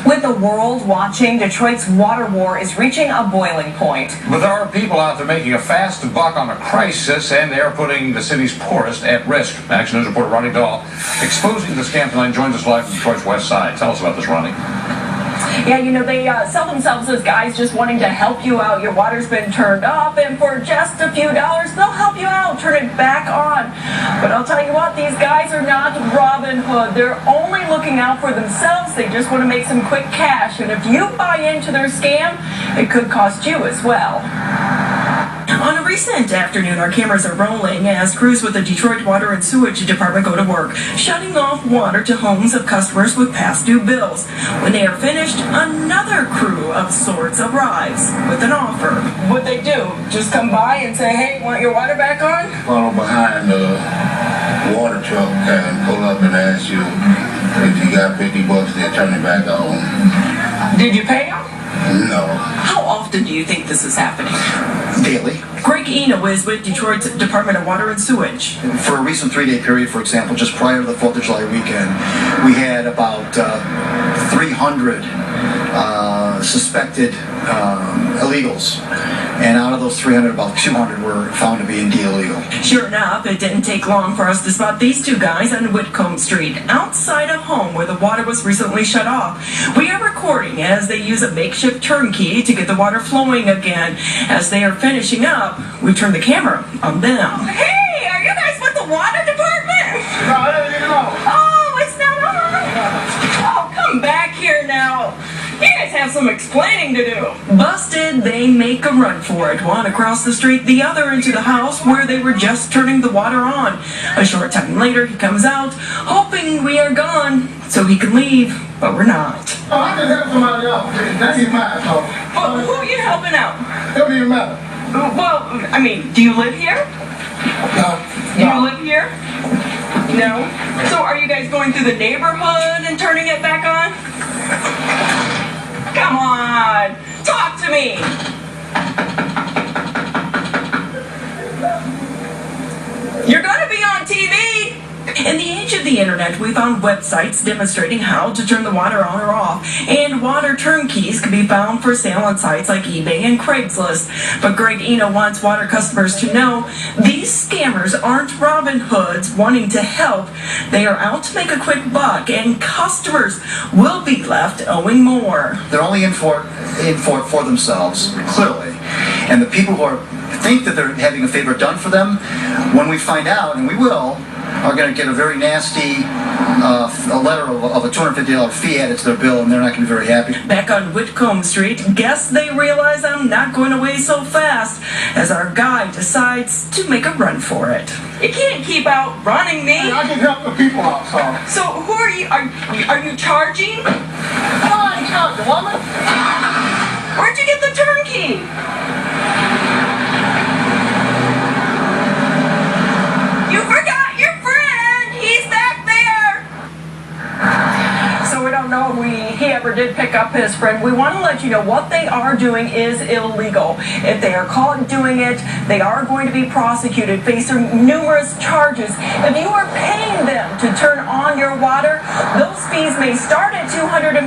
With the world watching, Detroit's water war is reaching a boiling point. But there are people out there making a fast buck on a crisis, and they are putting the city's poorest at risk. Action News reporter Ronnie Dahl, exposing the scam tonight, joins us live from Detroit's west side. Tell us about this, Ronnie. Yeah, you know, they sell themselves as guys just wanting to help you out. Your water's been turned off, and for just a few dollars, they'll help you out, turn it back on. But I'll tell you what, these guys are not Robin Hood. They're only looking out for themselves. They just want to make some quick cash. And if you buy into their scam, it could cost you as well. On a recent afternoon, our cameras are rolling as crews with the Detroit Water and Sewage Department go to work, shutting off water to homes of customers with past due bills. When they are finished, another crew of sorts arrives with an offer. What they do? Just come by and say, hey, want your water back on? Follow behind the water truck and pull up and ask you if you got $50, they'll turn it back on. Did you pay them? No. How often do you think this is happening? Daily. Greg Eno is with Detroit's Department of Water and Sewage. For a recent 3-day period, for example, just prior to the 4th of July weekend, we had about 300 suspected illegals. And out of those 300, about 200 were found to be indeed illegal. Sure enough, it didn't take long for us to spot these two guys on Whitcomb Street, outside a home where the water was recently shut off. We are recording as they use a makeshift turnkey to get the water flowing again. As they are finishing up, we turn the camera on them. Hey, are you guys with the water department? No, I don't even know. Oh, it's not on. Oh, come back here now. You guys have some explaining to do. Busted, they make a run for it. One across the street, the other into the house where they were just turning the water on. A short time later, he comes out, hoping we are gone so he can leave, but we're not. Oh, I can help somebody else. That's even matter. But who are you helping out? Doesn't even matter. Well, I mean, do you live here? No. Do you live here? No? So are you guys going through the neighborhood and turning it back on? Come on, talk to me. You're gonna be on TV. In the age of the internet, we found websites demonstrating how to turn the water on or off, and water turnkeys can be found for sale on sites like eBay and Craigslist. But Greg Eno wants water customers to know these scammers aren't Robin Hoods wanting to help. They are out to make a quick buck, and customers will be left owing more. They're only in for it for themselves, clearly. And the people who think that they're having a favor done for them, when we find out, and we will, are going to get a very nasty a letter of a $250 fee added to their bill, and they're not going to be very happy. Back on Whitcomb Street, guess they realize I'm not going away so fast as our guy decides to make a run for it. You can't keep outrunning me. Hey, I can help the people out, so. So who are you? Are you charging? No, I ain't charging, woman. Where'd you get the turnkey? You forgot your friend! He's back there! So we don't know if he ever did pick up his friend. We want to let you know what they are doing is illegal. If they are caught doing it, they are going to be prosecuted, facing numerous charges. If you are paying them to turn on your water, those fees may start at $250,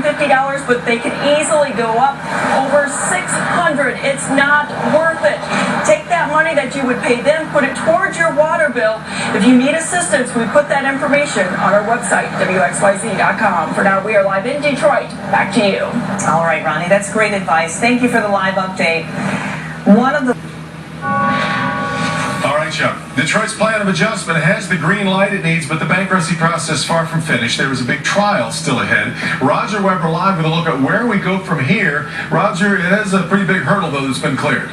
but they can easily go up over $600. It's not worth it. Take that money that you would pay them, put it towards your water bill. If you need assistance, we put that information on our website, WXYZ.com. For now, we are live in Detroit. Back to you. All right, Ronnie, that's great advice. Thank you for the live update. One of the... All right, Chuck. Detroit's plan of adjustment has the green light it needs, but the bankruptcy process far from finished. There is a big trial still ahead. Roger Weber live with a look at where we go from here. Roger, it has a pretty big hurdle, though, that's been cleared.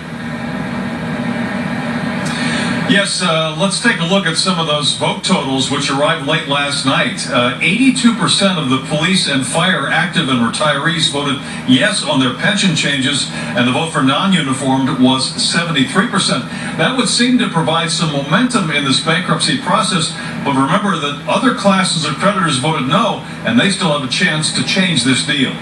Yes, let's take a look at some of those vote totals which arrived late last night. 82% of the police and fire active and retirees voted yes on their pension changes, and the vote for non-uniformed was 73%. That would seem to provide some momentum in this bankruptcy process, but remember that other classes of creditors voted no, and they still have a chance to change this deal.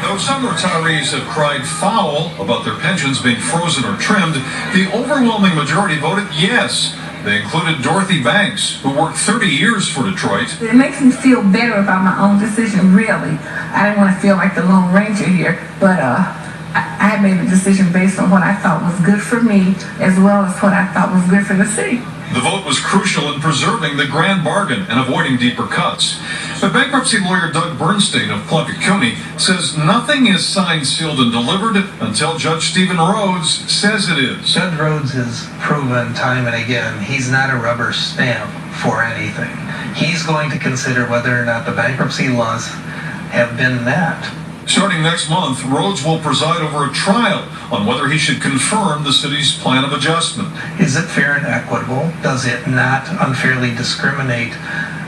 Though some retirees have cried foul about their pensions being frozen or trimmed, the overwhelming majority voted yes. They included Dorothy Banks, who worked 30 years for Detroit. It makes me feel better about my own decision, really. I didn't want to feel like the Lone Ranger here, but I made a decision based on what I thought was good for me, as well as what I thought was good for the city. The vote was crucial in preserving the grand bargain and avoiding deeper cuts. But bankruptcy lawyer Doug Bernstein of Plunkett County says nothing is signed, sealed, and delivered until Judge Stephen Rhodes says it is. Judge Rhodes has proven time and again he's not a rubber stamp for anything. He's going to consider whether or not the bankruptcy laws have been met. Starting next month, Rhodes will preside over a trial on whether he should confirm the city's plan of adjustment. Is it fair and equitable? Does it not unfairly discriminate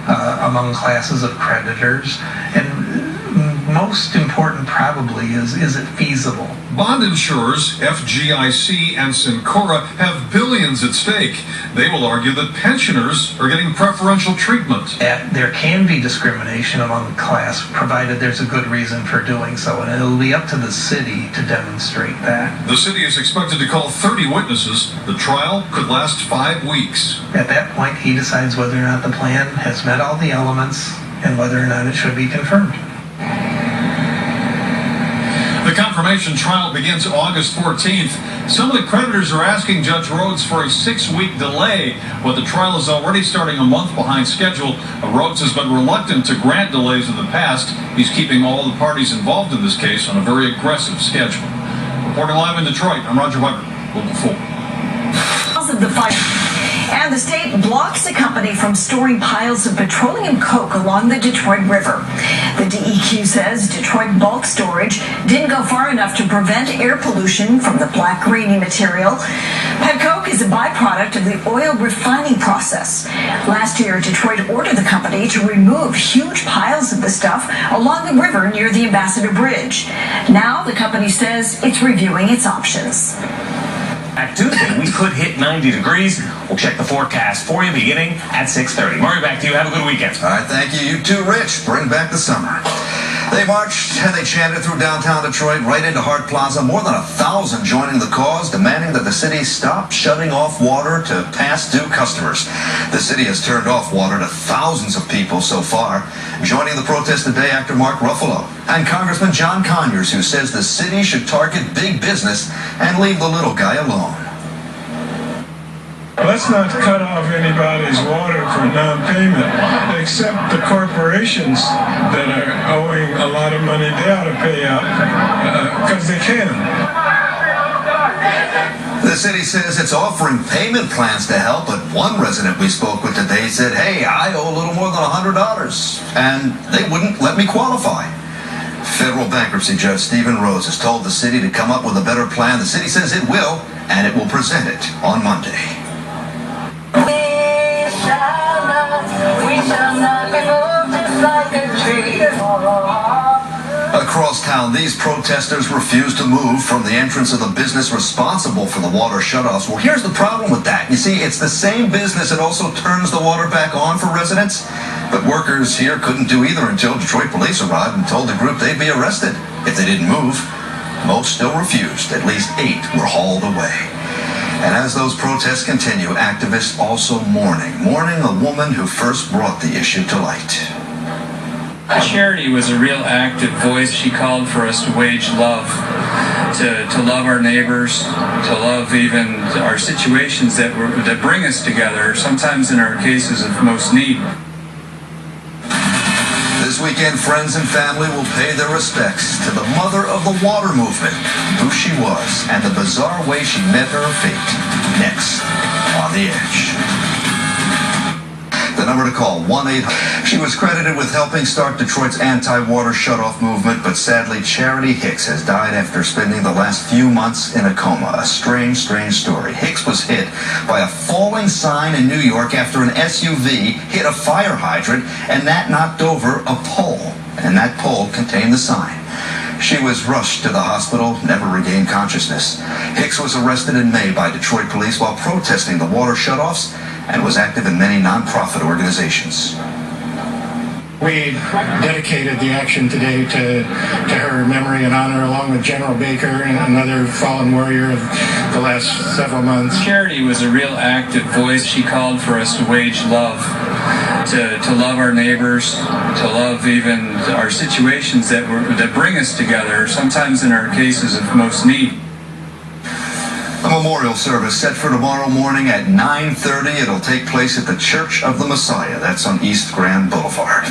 among classes of creditors? And most important probably is it feasible? Bond insurers, FGIC and Syncora, have billions at stake. They will argue that pensioners are getting preferential treatment. There can be discrimination among the class, provided there's a good reason for doing so, and it'll be up to the city to demonstrate that. The city is expected to call 30 witnesses. The trial could last 5 weeks. At that point, he decides whether or not the plan has met all the elements and whether or not it should be confirmed. The confirmation trial begins August 14th. Some of the creditors are asking Judge Rhodes for a 6-week delay, but the trial is already starting a month behind schedule. Rhodes has been reluctant to grant delays in the past. He's keeping all the parties involved in this case on a very aggressive schedule. Reporting live in Detroit, I'm Roger Weber, Global 4. And the state blocks a company from storing piles of petroleum coke along the Detroit River. The DEQ says Detroit bulk storage didn't go far enough to prevent air pollution from the black grainy material. Petcoke is a byproduct of the oil refining process. Last year, Detroit ordered the company to remove huge piles of the stuff along the river near the Ambassador Bridge. Now the company says it's reviewing its options. At Tuesday, we could hit 90 degrees. We'll check the forecast for you beginning at 6:30. Murray, back to you. Have a good weekend. All right, thank you. You too, Rich. Bring back the summer. They marched and they chanted through downtown Detroit right into Hart Plaza. More than 1,000 joining the cause, demanding that the city stop shutting off water to past due customers. The city has turned off water to thousands of people so far. Joining the protest today, actor Mark Ruffalo and Congressman John Conyers, who says the city should target big business and leave the little guy alone. Let's not cut off anybody's water for non-payment, except the corporations that are owing a lot of money. They ought to pay out because they can. The city says it's offering payment plans to help, but one resident we spoke with today said, hey, I owe a little more than $100, and they wouldn't let me qualify. Federal bankruptcy judge Stephen Rhodes has told the city to come up with a better plan. The city says it will, and it will present it on Monday. We shall not be moved just like a tree. Across town, these protesters refuse to move from the entrance of the business responsible for the water shutoffs. Well, here's the problem with that. You see, it's the same business that also turns the water back on for residents. But workers here couldn't do either until Detroit police arrived and told the group they'd be arrested if they didn't move. Most still refused. At least 8 were hauled away. And as those protests continue, activists also mourning a woman who first brought the issue to light. Charity was a real active voice. She called for us to wage love, to love our neighbors, to love even our situations that bring us together, sometimes in our cases of most need. This weekend, friends and family will pay their respects to the mother of the water movement, who she was, and the bizarre way she met her fate. Next, On the Edge. The number to call, 1-800. She was credited with helping start Detroit's anti-water shutoff movement, but sadly, Charity Hicks has died after spending the last few months in a coma. A strange, strange story. Hicks was hit by a falling sign in New York after an SUV hit a fire hydrant, and that knocked over a pole. And that pole contained the sign. She was rushed to the hospital, never regained consciousness. Hicks was arrested in May by Detroit police while protesting the water shutoffs and was active in many nonprofit organizations. We dedicated the action today to her memory and honor, along with General Baker, another fallen warrior of the last several months. Charity was a real active voice. She called for us to wage love, to love our neighbors, to love even our situations that bring us together, sometimes in our cases of most need. A memorial service set for tomorrow morning at 9:30. It'll take place at the Church of the Messiah. That's on East Grand Boulevard.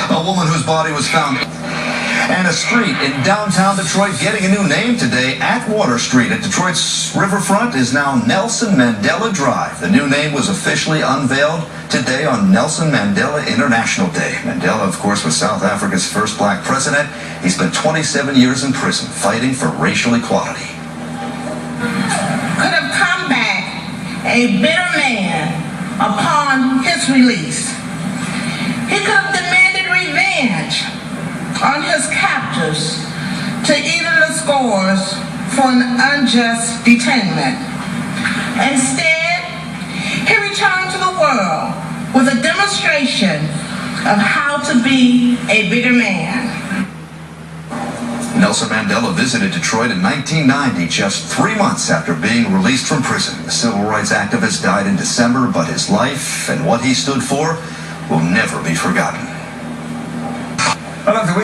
A woman whose body was found, and a street in downtown Detroit getting a new name today at Water Street at Detroit's riverfront is now Nelson Mandela Drive. The new name was officially unveiled today on Nelson Mandela International Day. Mandela, of course, was South Africa's first black president. He spent 27 years in prison fighting for racial equality. Could have come back a bitter man upon his release. He could have demanded revenge on his captors to even the scores for an unjust detainment. Instead, he returned to the world with a demonstration of how to be a bigger man. Nelson Mandela visited Detroit in 1990, just 3 months after being released from prison. The civil rights activist died in December, but his life and what he stood for will never be forgotten.